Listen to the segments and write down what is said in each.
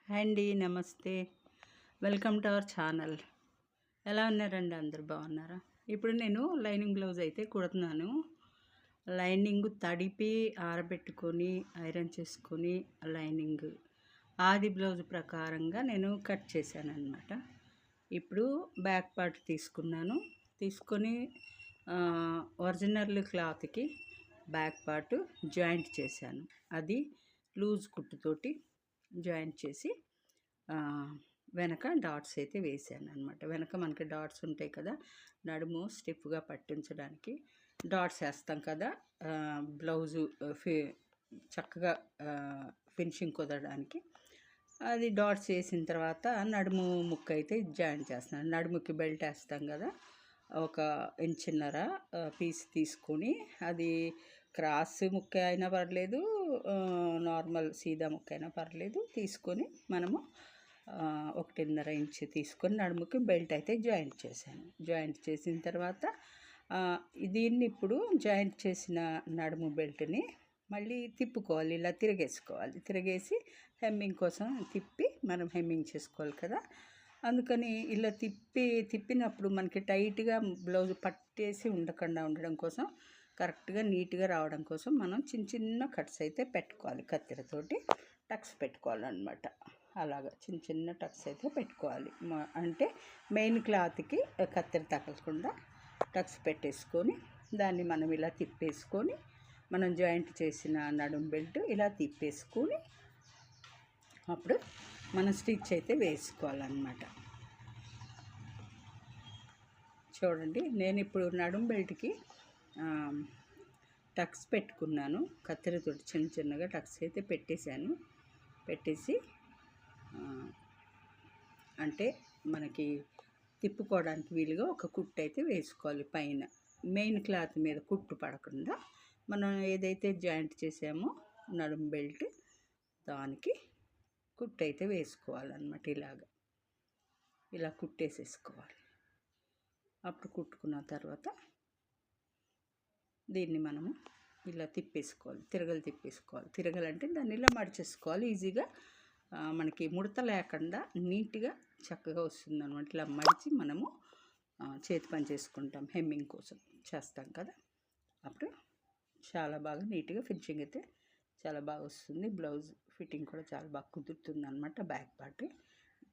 Hi అండి, నమస్తే. Welcome to our channel. ఎలా ఉన్నారండి? అందరు బాగున్నారా? ఇప్పుడు నేను లైనింగ్ బ్లౌజ్ అయితే కుడుతున్నాను. లైనింగ్ తడిపి ఆరబెట్టుకొని ఐరన్ చేసుకొని లైనింగ్ ఆది బ్లౌజ్ ప్రకారంగా నేను కట్ చేశాను అనమాట. ఇప్పుడు బ్యాక్ పార్ట్ తీసుకొని ఒరిజినల్ క్లాత్కి బ్యాక్ పార్ట్ జాయింట్ చేశాను. అది లూజ్ కుట్టుతోటి జాయింట్ చేసి వెనక డాట్స్ అయితే వేసాను అనమాట. వెనక మనకి డాట్స్ ఉంటాయి కదా, నడుము స్టిఫ్గా పట్టించడానికి డాట్స్ వేస్తాం కదా, బ్లౌజు చక్కగా ఫినిషింగ్ కుదరడానికి. అది డాట్స్ వేసిన తర్వాత నడుము ముక్క అయితే జాయింట్ చేస్తున్నాను. నడుముకి బెల్ట్ వేస్తాం కదా, ఒక ఇంచున్నర పీస్ తీసుకొని, అది క్రాస్ ముక్క అయినా పర్లేదు, నార్మల్ సీదా ముక్క అయినా పర్లేదు, తీసుకొని మనము 1.5 ఇంచ్ తీసుకొని నడుముకి బెల్ట్ అయితే జాయింట్ చేశాను. జాయింట్ చేసిన తర్వాత దీన్ని ఇప్పుడు జాయింట్ చేసిన నడుము బెల్ట్ని మళ్ళీ తిప్పుకోవాలి, ఇలా తిరిగేసి హెమ్మింగ్ కోసం తిప్పి మనం హెమ్మింగ్ చేసుకోవాలి కదా. అందుకని ఇలా తిప్పినప్పుడు మనకి టైట్గా బ్లౌజ్ పట్టేసి ఉండడం కోసం, కరెక్ట్గా నీట్గా రావడం కోసం మనం చిన్న కట్స్ అయితే పెట్టుకోవాలి. కత్తెరతోటి టక్స్ పెట్టుకోవాలన్నమాట. అలాగా చిన్న టక్స్ అయితే పెట్టుకోవాలి. అంటే మెయిన్ క్లాత్కి కత్తెర తగలకుండా టక్స్ పెట్టేసుకొని దాన్ని మనం ఇలా తిప్పేసుకొని, మనం జాయింట్ చేసిన నడుం బెల్ట్ ఇలా తిప్పేసుకొని అప్పుడు మనం స్టిచ్ అయితే వేసుకోవాలన్నమాట. చూడండి, నేను ఇప్పుడు నడుం బెల్ట్కి టక్స్ పెట్టుకున్నాను. కత్తెరతోటి చిన్నగా టక్స్ అయితే పెట్టేసి అంటే మనకి తిప్పుకోవడానికి వీలుగా ఒక కుట్టు అయితే వేసుకోవాలి. పైన మెయిన్ క్లాత్ మీద కుట్టు పడకుండా మనం ఏదైతే జాయింట్ చేసామో నడుం బెల్ట్ దానికి కుట్టు అయితే వేసుకోవాలన్నమాట. ఇలా కుట్టేసేసుకోవాలి. అప్పుడు కుట్టుకున్న తర్వాత దీన్ని మనము ఇలా తిప్పేసుకోవాలి. తిరగలంటే దాన్ని ఇలా మడిచేసుకోవాలి. ఈజీగా మనకి ముడత లేకుండా నీట్గా చక్కగా వస్తుంది అనమాట. ఇలా మడిచి మనము చేతి పని చేసుకుంటాం, హెమ్మింగ్ కోసం చేస్తాం కదా, అప్పుడు చాలా బాగా నీట్గా ఫినిషింగ్ అయితే చాలా బాగా వస్తుంది. బ్లౌజ్ ఫిట్టింగ్ కూడా చాలా బాగా కుదురుతుంది అనమాట. బ్యాక్ పార్ట్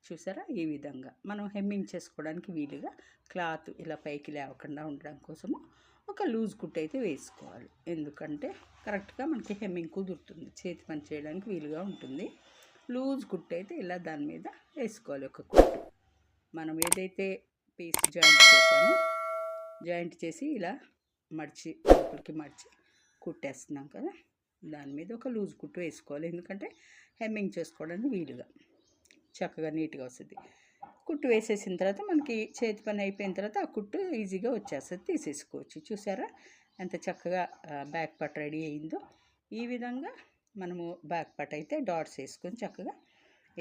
చూసారా, ఈ విధంగా మనం హెమ్మింగ్ చేసుకోవడానికి వీలుగా క్లాత్ ఇలా పైకి లేవకుండా ఉండడం కోసము ఒక లూజ్ కుట్టు అయితే వేసుకోవాలి. ఎందుకంటే కరెక్ట్గా మనకి హెమ్మింగ్ కుదురుతుంది, చేతి పని చేయడానికి వీలుగా ఉంటుంది. లూజ్ కుట్టు అయితే ఇలా దాని మీద వేసుకోవాలి. ఒక కుట్టు మనం ఏదైతే పీస్ జాయింట్ చేసి ఇలా లోపలికి మడిచి కుట్టేస్తున్నాం కదా, దాని మీద ఒక లూజ్ కుట్టు వేసుకోవాలి. ఎందుకంటే హెమ్మింగ్ చేసుకోవడానికి వీలుగా చక్కగా నీట్గా వస్తుంది. కుట్టు వేసేసిన తర్వాత మనకి చేతి పని అయిపోయిన తర్వాత ఆ కుట్టు ఈజీగా వచ్చేస్తుంది, తీసేసుకోవచ్చు. చూసారా ఎంత చక్కగా బ్యాక్ పార్ట్ రెడీ అయిందో. ఈ విధంగా మనము బ్యాక్ పార్ట్ అయితే డాట్స్ వేసుకొని చక్కగా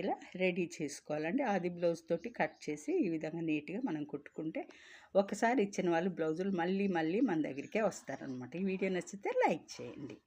ఇలా రెడీ చేసుకోవాలండి. ఆది బ్లౌజ్ తోటి కట్ చేసి ఈ విధంగా నీట్గా మనం కుట్టుకుంటే ఒకసారి ఇచ్చిన వాళ్ళు బ్లౌజులు మళ్ళీ మన దగ్గరికే వస్తారనమాట. ఈ వీడియో నచ్చితే లైక్ చేయండి.